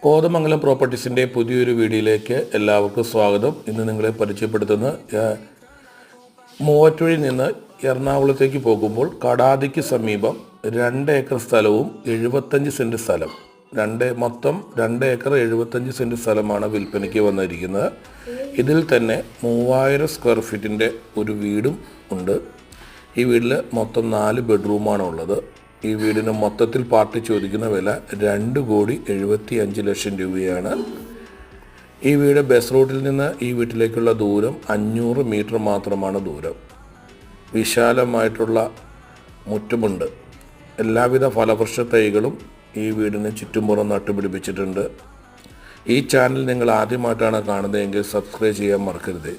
കോതമംഗലം പ്രോപ്പർട്ടീസിൻ്റെ പുതിയൊരു വീഡിയോയിലേക്ക് എല്ലാവർക്കും സ്വാഗതം. ഇന്ന് നിങ്ങളെ പരിചയപ്പെടുത്തുന്ന മൂവാറ്റുപുഴയിൽ നിന്ന് എറണാകുളത്തേക്ക് പോകുമ്പോൾ കടാതിക്ക് സമീപം 2 ഏക്കർ സ്ഥലവും 75 സെൻറ്റ് സ്ഥലം, മൊത്തം 2 ഏക്കർ 75 സെൻറ്റ് സ്ഥലമാണ് വിൽപ്പനയ്ക്ക് വന്നിരിക്കുന്നത്. ഇതിൽ തന്നെ 3000 സ്ക്വയർ ഫീറ്റിൻ്റെ ഒരു വീടും ഉണ്ട്. ഈ വീട്ടിൽ മൊത്തം 4 ബെഡ്റൂമാണ് ഉള്ളത്. ഈ വീടിന് മൊത്തത്തിൽ പാർട്ടി ചോദിക്കുന്ന വില 2,75 ലക്ഷം രൂപയാണ്. ഈ വീട് ബസ് റൂട്ടിൽ നിന്ന് ഈ വീട്ടിലേക്കുള്ള ദൂരം 500 മീറ്റർ മാത്രമാണ് ദൂരം. വിശാലമായിട്ടുള്ള മുറ്റമുണ്ട്. എല്ലാവിധ ഫലവൃക്ഷ തൈകളും ഈ വീടിന് ചുറ്റുമുറം നട്ടുപിടിപ്പിച്ചിട്ടുണ്ട്. ഈ ചാനൽ നിങ്ങൾ ആദ്യമായിട്ടാണ് കാണുന്നതെങ്കിൽ സബ്സ്ക്രൈബ് ചെയ്യാൻ മറക്കരുത്.